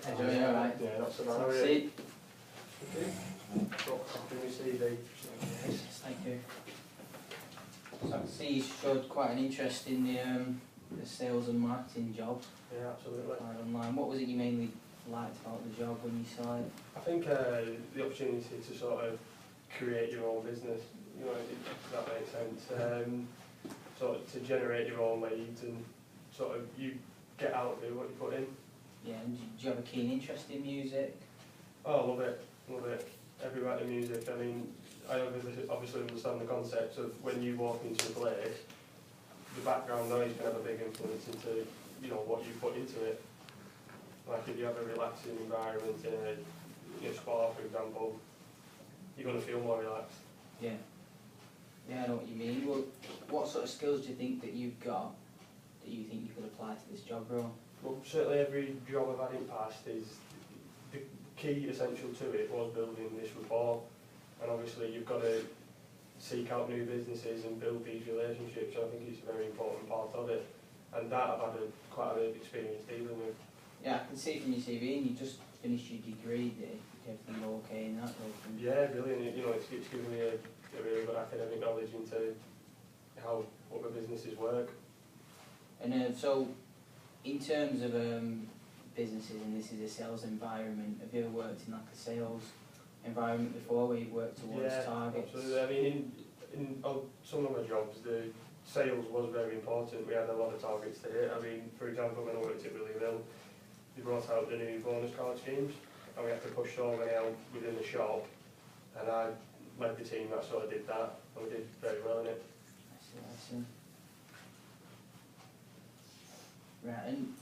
Enjoy it, alright? Yeah, not so bad. See? Okay. So, after we see the... Yes, thank you. So I can see you showed quite an interest in the sales and marketing job. Yeah, absolutely. Online. What was it you mainly liked about the job when you saw it? I think the opportunity to sort of create your own business, you know, if that makes sense. Sort of to generate your own leads and sort of you get out of it what you put in. Yeah, and do you have a keen interest in music? Oh, love it, love it. Every bit of music. I mean, I obviously understand the concept of when you walk into a place, the background noise can have a big influence into, you know, what you put into it. Like if you have a relaxing environment in a spa, for example, you're going to feel more relaxed. Yeah. Yeah, I know what you mean. Well, what sort of skills do you think that you've got that you think you could apply to this job role? Well, certainly every job I've had in past is, the key essential to it was building this rapport. And obviously you've got to seek out new businesses and build these relationships. I think it's a very important part of it. And that I've had quite a bit of experience dealing with. Yeah, I can see from your CV, and you just finished your degree, did everything go okay in that? Yeah, brilliant. You know, it's given me a really good academic knowledge into what the businesses work. And so, in terms of businesses, and this is a sales environment, have you ever worked in like a sales environment before where you've worked towards targets? Yeah, absolutely. I mean, on some of my jobs, the sales was very important. We had a lot of targets to hit. I mean, for example, when I worked at William Hill, they brought out the new bonus card schemes, and we had to push so many out within the shop, and I led the team that sort of did that, and we did very well in it. I see. Right, and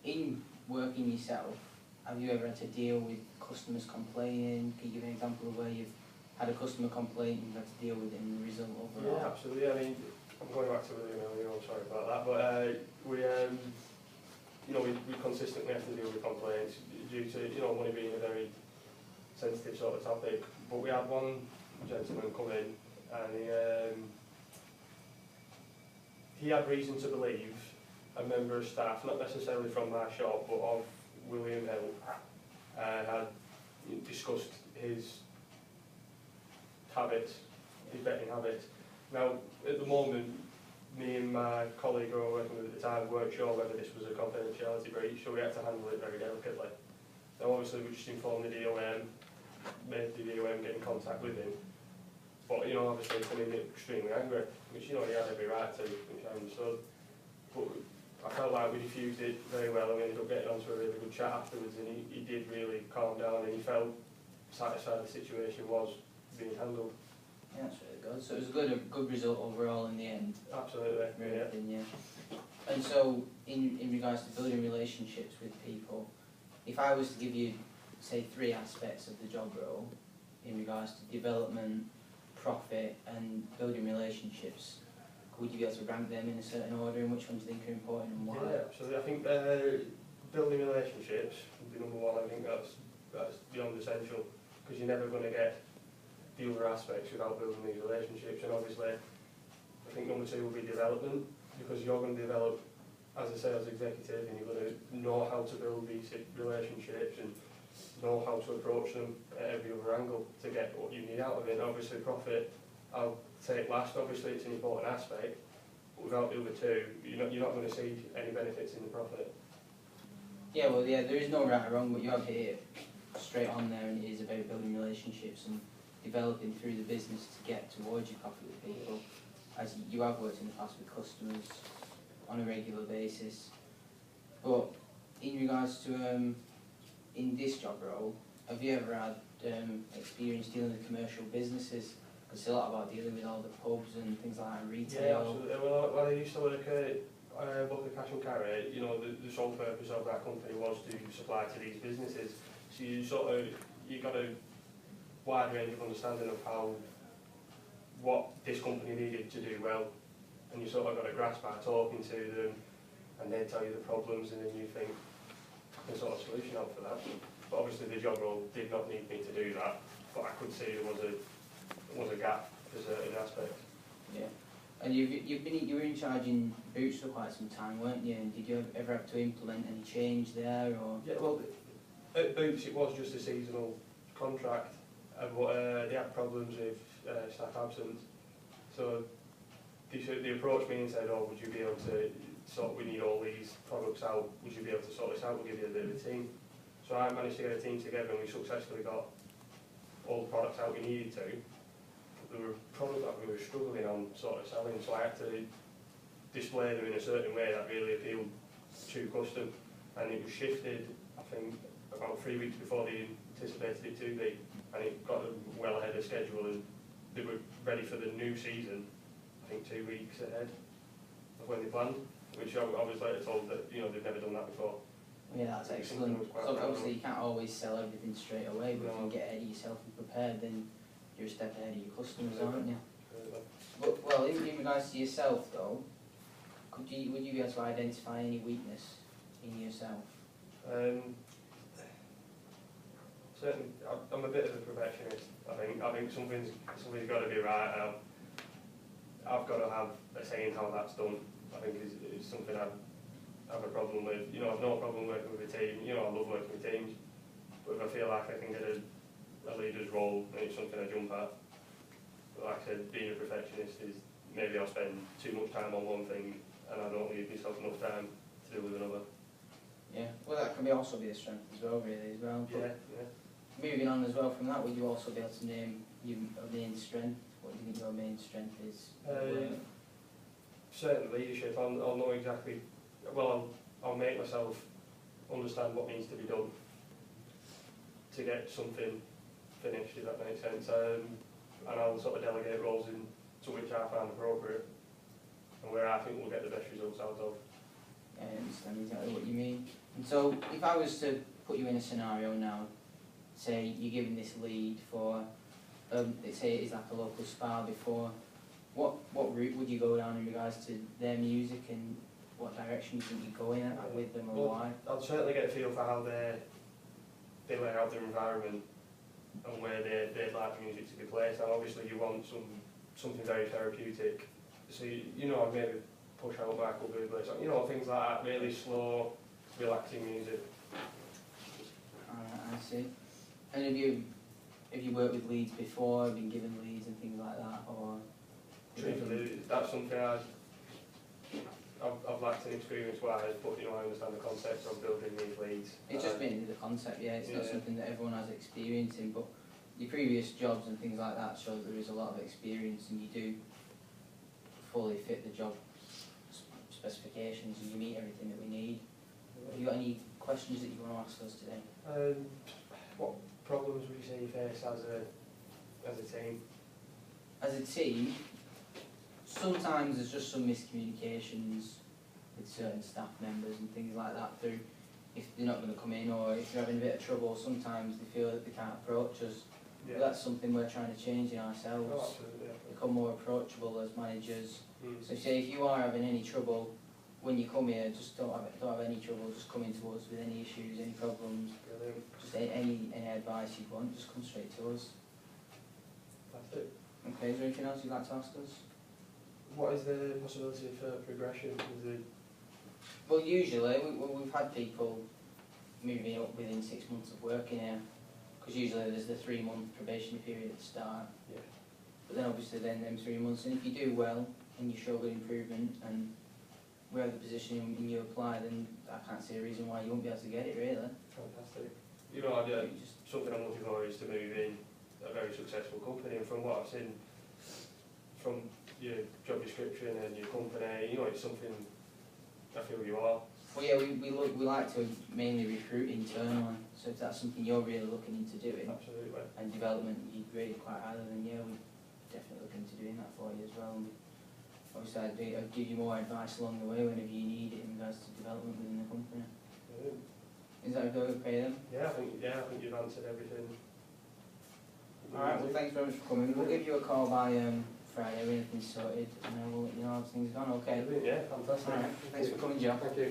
in working yourself, have you ever had to deal with customers complaining? Can you give an example of where you've had a customer complaint and you've had to deal with it in the result overall? Yeah, absolutely. I mean, I'm going back to William Hill, I'm sorry about that, but we consistently have to deal with complaints due to, you know, money being a very sensitive sort of topic. But we had one gentleman come in and he had reason to believe a member of staff, not necessarily from my shop, but of William Hill, had discussed his habits, his betting habits. Now, at the moment, me and my colleague who I were working with at the time weren't sure whether this was a confidentiality breach, so we had to handle it very delicately. Now, obviously, we just informed the DOM, made the DOM get in contact with him. But, you know, obviously, he came in extremely angry, which, you know, he had every right to, which I understood. But I felt like we diffused it very well, and we ended up getting onto a really good chat afterwards, and he did really calm down, and he felt satisfied the situation was being handled. Yeah, that's really good. So it was a good result overall in the end. Absolutely, yeah. And so, in regards to building relationships with people, if I was to give you, say, 3 aspects of the job role, in regards to development, profit, and building relationships, would you be able to rank them in a certain order, and which ones do you think are important and why? Yeah, absolutely. I think building relationships would be number 1. I think that's beyond essential, because you're never going to get the other aspects without building these relationships. And obviously, I think number 2 will be development, because you're going to develop as a sales executive, and you're going to know how to build these relationships and know how to approach them at every other angle to get what you need out of it. And obviously, profit, I'll take last. Obviously, it's an important aspect, but without the other 2, you're not going to see any benefits in the profit. Yeah, well, yeah, there is no right or wrong, but you have hit it straight on there, and it is about building relationships and developing through the business to get towards your profit with people, as you have worked in the past with customers on a regular basis. But in regards to in this job role, have you ever had experience dealing with commercial businesses? Because it's a lot about dealing with all the pubs and things like that, retail. Yeah, absolutely. Well, when I used to work at Booker Cash and Carry, you know, the sole purpose of that company was to supply to these businesses. So you got a wide range of understanding of what this company needed to do well, and you sort of got a grasp by talking to them, and they tell you the problems, and then you think a sort of solution out for that. But obviously the job role did not need me to do that, but I could see there was a gap for certain aspects. Yeah. And you were in charge in Boots for quite some time, weren't you? And did you ever have to implement any change there, or? Yeah, well, At Boots it was just a seasonal contract, but they had problems with staff absence. So they approached me and said, oh, would you be able to we need all these products out, would you be able to sort this out, we'll give you a bit of a team. So I managed to get a team together and we successfully got all the products out we needed to. But there were products that we were struggling on sort of selling, so I had to display them in a certain way that really appealed to custom. And it was shifted, I think, about 3 weeks before they anticipated it to be, and it got them well ahead of schedule, and they were ready for the new season, I think 2 weeks ahead of when they planned, which I was later told that, you know, they've never done that before. Yeah, that's excellent. So obviously you can't always sell everything straight away, but if you can get ahead of yourself and prepared, then you're a step ahead of your customers, aren't you? But, well, in regards to yourself though, would you be able to identify any weakness in yourself? Certainly, I'm a bit of a perfectionist. I think something's got to be right, and I've got to have a say in how that's done. I think is something I have a problem with. You know, I've no problem working with a team. You know, I love working with teams, but if I feel like I can get a leader's role, and it's something I jump at. But like I said, being a perfectionist is maybe I'll spend too much time on one thing, and I don't leave myself enough time to do with another. Yeah, well that can also be a strength as well, really, as well. But yeah. moving on as well from that, would you also be able to name your main strength? What do you think your main strength is? Certain leadership, I'll know exactly, well I'll make myself understand what needs to be done to get something finished, if that makes sense, and I'll sort of delegate roles to which I find appropriate and where I think we'll get the best results out of. Yeah, I understand exactly what you mean. And so if I was to put you in a scenario now, say you're given this lead for, let's say it is like a local spa before, what route would you go down in regards to their music, and what direction you think you're going at with them, or why? I'll certainly get a feel for how they lay out their environment and where they'd like the music to be placed. And obviously you want something very therapeutic. So you know, I'd maybe push out Michael Bublé, so, you know, things like that, really slow, relaxing music. I see. And have you worked with leads before, been given leads and things like that, or? Truthfully, that's something I've lacked an experience-wise, but you know, I understand the concept of building these leads. It's just mainly the concept, yeah. It's not something that everyone has experience in, but your previous jobs and things like that show that there is a lot of experience, and you do fully fit the job specifications, and you meet everything that we need. Have you got any questions that you want to ask us today? What problems would you say you face as a team? As a team, sometimes there's just some miscommunications with certain staff members and things like that through if they're not going to come in, or if they're having a bit of trouble, sometimes they feel that they can't approach us. Yeah. But that's something we're trying to change in ourselves. Oh, absolutely, yeah. Become more approachable as managers. So say if you are having any trouble, when you come here, just don't have any trouble, just come into us with any issues, any problems. Brilliant. Just any advice you want, just come straight to us. That's it. Okay, is there anything else you'd like to ask us? What is the possibility for progression? Well, usually we've had people moving up within 6 months of working here, because usually there's the 3-month probationary period at the start. Yeah. But then obviously then them 3 months, and if you do well and you show good improvement and we have the position and you apply, then I can't see a reason why you won't be able to get it, really. Fantastic. You know, something I'm looking for is to move in a very successful company, and from what I've seen from your job description and your company, you know, it's something I feel you are. Well, yeah, we like to mainly recruit internally, so if that's something you're really looking into doing, absolutely, and development you rate it quite highly, then yeah, we're definitely looking into doing that for you as well. And obviously I'd give you more advice along the way whenever you need it in regards to development within the company. Is that okay then? Yeah, I think you've answered everything. Alright, well thanks very much for coming. We'll give you a call by Friday when everything's sorted, and then we'll let you know how things have gone, okay? Yeah, fantastic. Alright, thanks for coming, Joe. Thank you.